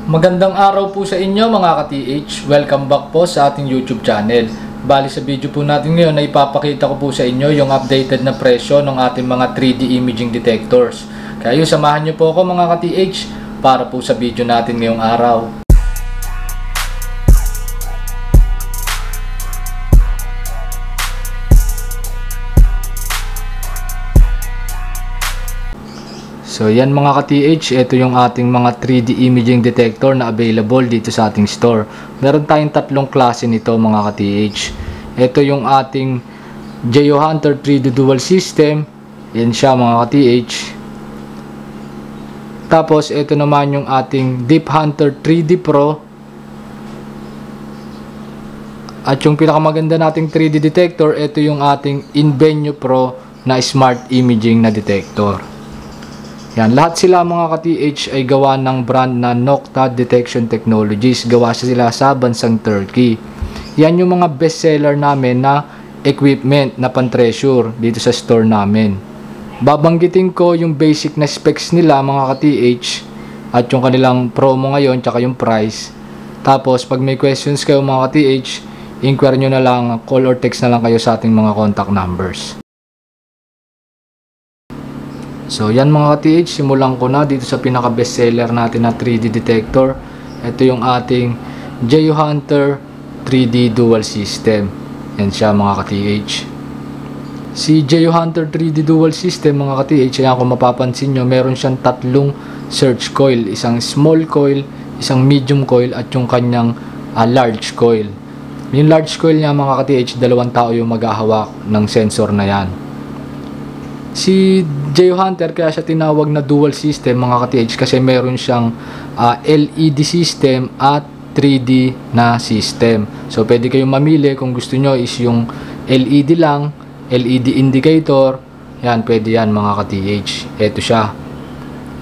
Magandang araw po sa inyo mga ka-TH. Welcome back po sa ating YouTube channel. Bali sa video po natin ngayon ay ipapakita ko po sa inyo yung updated na presyo ng ating mga 3D imaging detectors. Kaya yun, samahan nyo po ako mga ka-TH para po sa video natin ngayong araw. So yan mga ka-TH, ito yung ating mga 3D imaging detector na available dito sa ating store. Meron tayong tatlong klase nito mga ka-TH. Ito yung ating Geohunter 3D Dual System. Yan siya mga ka-TH. Tapos ito naman yung ating Deep Hunter 3D Pro. At yung pinakamaganda nating 3D detector, ito yung ating Invenio Pro na Smart Imaging na detector. Yan, lahat sila mga ka-TH ay gawa ng brand na Nokta Detection Technologies. Gawa sila sa bansang Turkey. Yan yung mga best seller namin na equipment na pan-treasure dito sa store namin. Babanggitin ko yung basic na specs nila mga ka-TH at yung kanilang promo ngayon tsaka yung price. Tapos pag may questions kayo mga ka-TH, inquire nyo na lang, call or text na lang kayo sa ating mga contact numbers. So yan mga ka-TH, simulan ko na dito sa pinaka best seller natin na 3D detector. Ito yung ating Geohunter 3D Dual System. Yan siya mga ka-TH. Si Geohunter 3D Dual System mga ka-TH, ayan kung mapapansin nyo, meron siyang tatlong search coil. Isang small coil, isang medium coil at yung kanyang large coil. Yung large coil niya mga ka-TH, dalawang tao yung maghahawak ng sensor na yan. Si Geohunter kaya siya tinawag na dual system mga ka-TH kasi meron siyang LED system at 3D na system. So pwede kayong mamili kung gusto nyo is yung LED lang, LED indicator. Yan, pwede yan mga ka-TH. Ito siya.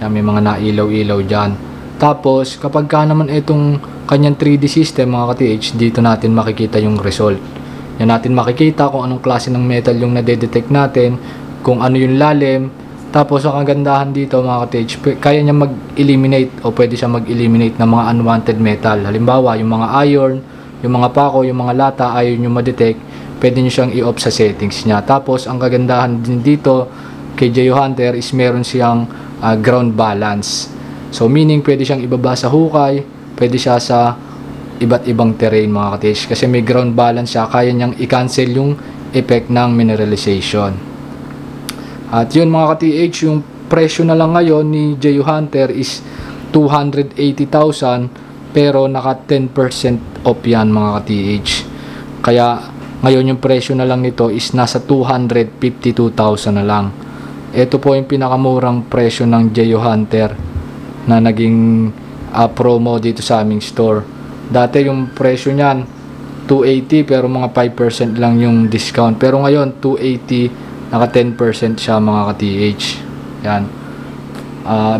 Yan, may mga nailaw-ilaw dyan. Tapos kapag ka naman itong kanyang 3D system mga ka-TH, dito natin makikita yung result. Yan, natin makikita kung anong klase ng metal yung nade-detect natin, kung ano yung lalim. Tapos ang kagandahan dito mga ka-TH, kaya niya mag-eliminate o pwede siya mag-eliminate ng mga unwanted metal. Halimbawa yung mga iron, yung mga pako, yung mga lata ayaw nyo ma-detect, pwede nyo siyang i-off sa settings niya. Tapos ang kagandahan din dito kay Geohunter is meron siyang ground balance. So meaning pwede siyang ibaba sa hukay, pwede siya sa iba't ibang terrain mga ka-TH kasi may ground balance siya, kaya niyang i-cancel yung effect ng mineralization. At yun mga ka-TH, yung presyo na lang ngayon ni Geohunter is 280,000 pero naka 10% off yan mga ka-TH. Kaya ngayon yung presyo na lang nito is nasa 252,000 na lang. Ito po yung pinakamurang presyo ng Geohunter na naging promo dito sa aming store. Dati yung presyo niyan 280 pero mga 5% lang yung discount. Pero ngayon 280 naka 10% siya mga ka-TH. Yan.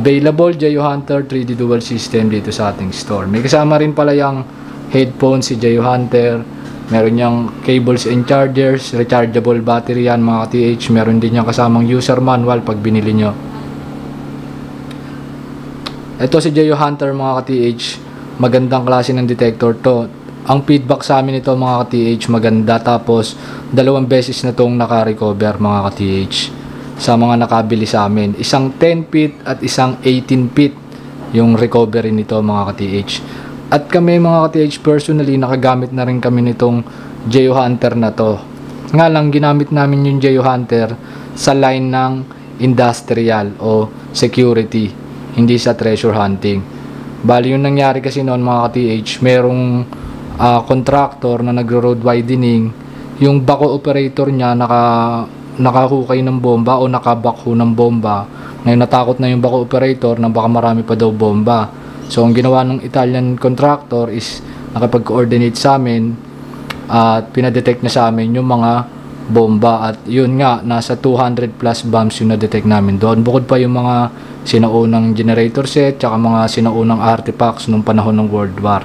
Available Geohunter 3D Dual System dito sa ating store. May kasama rin pala yung headphone si Geohunter. Meron yung cables and chargers, rechargeable battery yan mga ka-TH. Meron din yung kasamang user manual pag binili nyo. Ito si Geohunter mga ka-TH. Magandang klase ng detector to. Ang feedback sa amin ito mga ka-TH maganda, tapos 2 beses na itong naka-recover mga ka-TH sa mga nakabili sa amin. Isang 10 feet at isang 18 feet yung recovery nito mga ka-TH. At kami mga ka-TH personally nakagamit na rin kami nitong Geohunter na to. Nga lang ginamit namin yung Geohunter sa line ng industrial o security, hindi sa treasure hunting. Bali yung nangyari kasi noon mga ka-TH, merong contractor na nagro-road widening, yung bako operator niya nakahukay ng bomba o nakabakho ng bomba. Ngayon natakot na yung bako operator na baka marami pa daw bomba. So ang ginawa ng Italian contractor is nakapag-coordinate sa amin at pinadetect na sa amin yung mga bomba, at yun nga nasa 200 plus bombs yung na-detect namin doon. Bukod pa yung mga sinaunang generator set tsaka mga sinaunang artifacts nung panahon ng World War.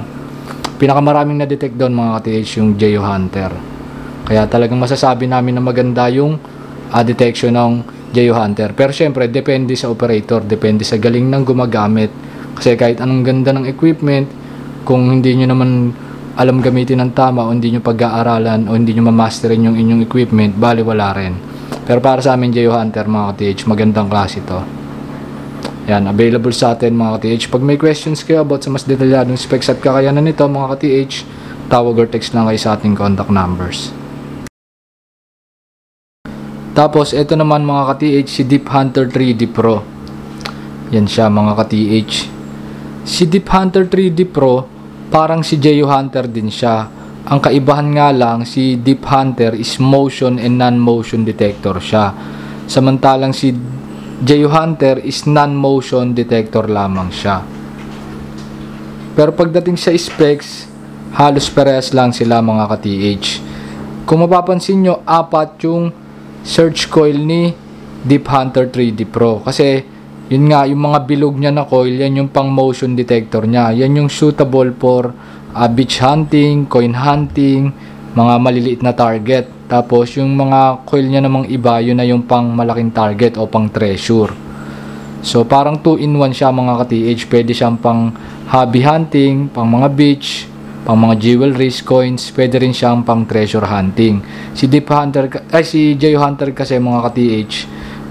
Pinakamaraming na-detect doon mga ka-TH yung Geohunter. Kaya talagang masasabi namin na maganda yung detection ng Geohunter. Pero syempre, depende sa operator, depende sa galing ng gumagamit. Kasi kahit anong ganda ng equipment, kung hindi nyo naman alam gamitin ng tama o hindi nyo pag-aaralan o hindi nyo mamasterin yung inyong equipment, bali wala rin. Pero para sa amin, Jeyo Hunter mga ka-TH, magandang klase to. Yan, available sa atin mga ka-TH. Pag may questions kayo about sa mas detalyadong specs at kakayanan nito mga ka-TH, tawag or text lang kayo sa ating contact numbers. Tapos, ito naman mga ka-TH, si Deep Hunter 3D Pro. Yan siya mga ka-TH. Si Deep Hunter 3D Pro, parang si Jeyo Hunter din siya. Ang kaibahan nga lang, si Deep Hunter is motion and non-motion detector siya. Samantalang si Jeyo Hunter is non-motion detector lamang siya. Pero pagdating sa specs, halos parehas lang sila mga ka-TH. Kung mapapansin nyo, apat yung search coil ni Deep Hunter 3D Pro. Kasi, yun nga, yung mga bilog niya na coil, yan yung pang motion detector niya. Yan yung suitable for beach hunting, coin hunting, mga maliliit na target. Tapos, yung mga coil niya namang iba, yun na yung pang malaking target o pang treasure. So, parang 2-in-1 siya mga ka-TH. Pwede siyang pang hobby hunting, pang mga beach, pang mga jewelries, coins, pwede rin siyang pang treasure hunting. Si Jeyo Hunter kasi mga ka-TH,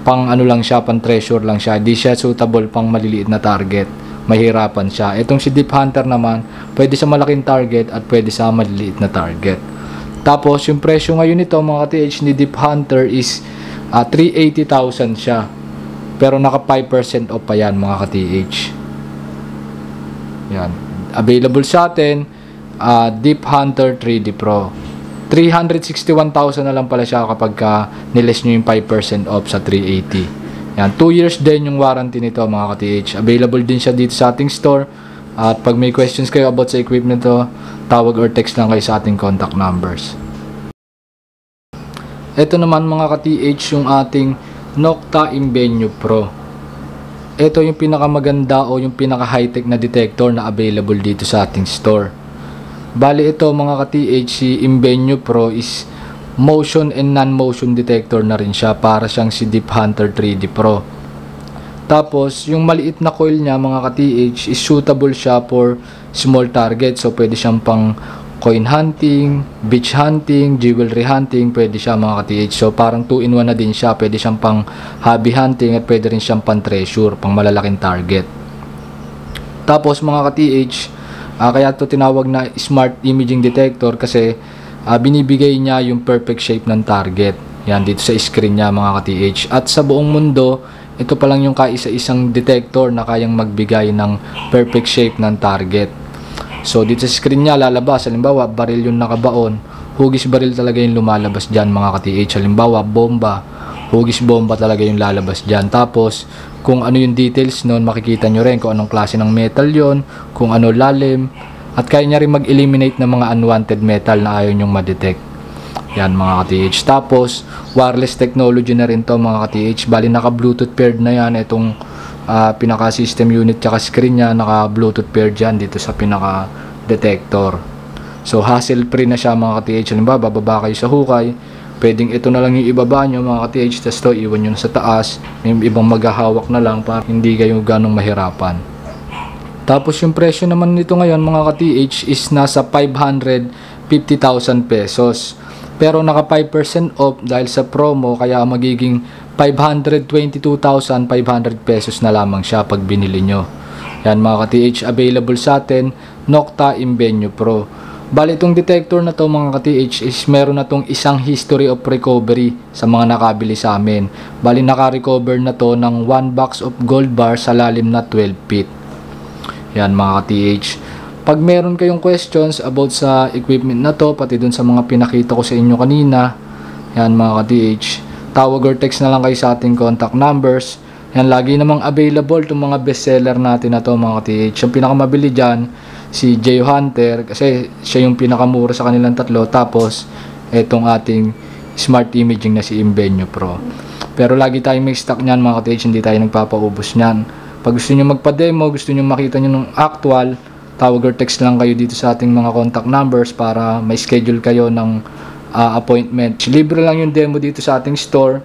pang ano lang siya, pang treasure lang siya. Di siya suitable pang maliliit na target. Mahirapan siya. Itong si Deep Hunter naman, pwede sa malaking target at pwede sa maliliit na target. Tapos, yung presyo ngayon nito mga ka-TH ni Deep Hunter is 380,000 siya. Pero naka 5% off pa yan mga ka-TH. Yan. Available sa atin, Deep Hunter 3D Pro. 361,000 na lang pala siya kapag niles nyo yung 5% off sa 380. Yan. 2 years din yung warranty nito mga ka-TH. Available din siya dito sa ating store. At pag may questions kayo about sa equipment nito, tawag or text lang kayo sa ating contact numbers. Ito naman mga ka-TH yung ating Nokta Invenio Pro. Ito yung pinakamaganda o yung pinaka-high-tech na detector na available dito sa ating store. Bali ito mga ka-TH, si Invenio Pro is motion and non-motion detector na rin siya, para siyang si Deep Hunter 3D Pro. Tapos yung maliit na coil niya mga ka-TH is suitable siya for small target. So pwede siyang pang coin hunting, beach hunting, jewelry hunting, pwede siya mga ka-TH. So parang 2-in-1 na din siya. Pwede siyang pang hobby hunting at pwede rin siyang pang treasure, pang malalaking target. Tapos mga ka-TH, kaya ito tinawag na smart imaging detector kasi binibigay niya yung perfect shape ng target. Yan dito sa screen niya mga ka-TH. At sa buong mundo, ito pa lang yung kaisa-isang detector na kayang magbigay ng perfect shape ng target. So dito sa screen niya lalabas, halimbawa baril yung nakabaon, hugis baril talaga yung lumalabas dyan mga ka-TH. Halimbawa bomba, hugis bomba talaga yung lalabas dyan. Tapos kung ano yung details nun, makikita nyo rin kung anong klase ng metal yon, kung ano lalim, at kaya niya rin mag-eliminate ng mga unwanted metal na ayaw nyong ma-detect. Yan mga ka-TH. Tapos wireless technology na rin to mga ka-TH. Bali naka Bluetooth paired na yan. Itong pinaka system unit tsaka screen nya, naka Bluetooth paired yan dito sa pinaka detector. So hassle free na siya mga ka-TH. Halimbawa bababa kayo sa hukay, pwedeng ito na lang yung ibaba nyo mga ka-TH, tapos to iwan nyo na sa taas. May ibang maghahawak na lang para hindi kayo ganong mahirapan. Tapos yung presyo naman nito ngayon mga ka-TH is nasa 550,000 pesos. Pero naka 5% off dahil sa promo, kaya magiging 522,500 pesos na lamang siya pag binili nyo. Yan mga ka-TH, available sa atin, Nokta Invenio Pro. Bali itong detector na to mga ka-TH is meron na tong isang history of recovery sa mga nakabili sa amin. Bali naka-recover na to ng 1 box of gold bar sa lalim na 12 feet. Yan mga ka-TH. Pag meron kayong questions about sa equipment na to, pati dun sa mga pinakita ko sa inyo kanina, yan mga ka-TH, tawag or text na lang kayo sa ating contact numbers. Yan, lagi namang available itong mga bestseller natin na to mga ka-TH. Yung pinakamabili dyan, si Jeyo Hunter, kasi siya yung pinakamura sa kanilang tatlo. Tapos, etong ating smart imaging na si Invenio Pro. Pero lagi tayong may stock nyan mga ka-TH, hindi tayo nagpapaubos nyan. Pag gusto nyo magpa-demo, gusto nyo makita nyo ng actual, tawag or text lang kayo dito sa ating mga contact numbers para may schedule kayo ng appointment. Libre lang yung demo dito sa ating store.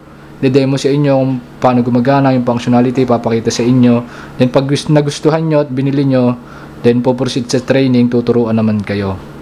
de-demo sa inyo kung paano gumagana yung functionality, papakita sa inyo. Then pag nagustuhan nyo at binili nyo, then po proceed sa training, tuturuan naman kayo.